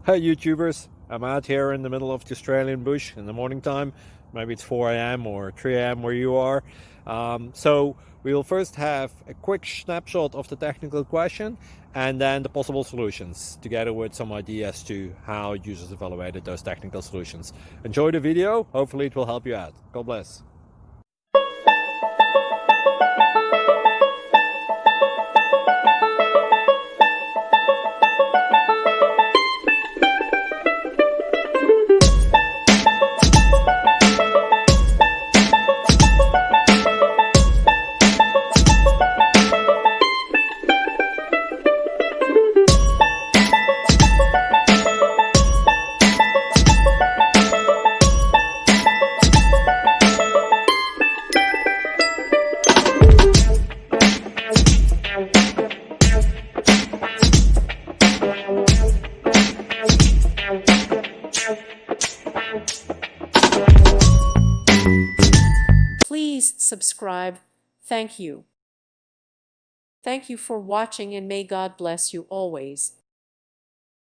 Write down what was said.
Hey YouTubers, I'm out here in the middle of the Australian bush in the morning time. Maybe it's 4 a.m. or 3 a.m. where you are. So we'll first have a quick snapshot of the technical question and then the possible solutions, together with some ideas to how users evaluated those technical solutions. Enjoy the video, hopefully it will help you out. God bless. Please subscribe. Thank you. Thank you for watching, and may God bless you always.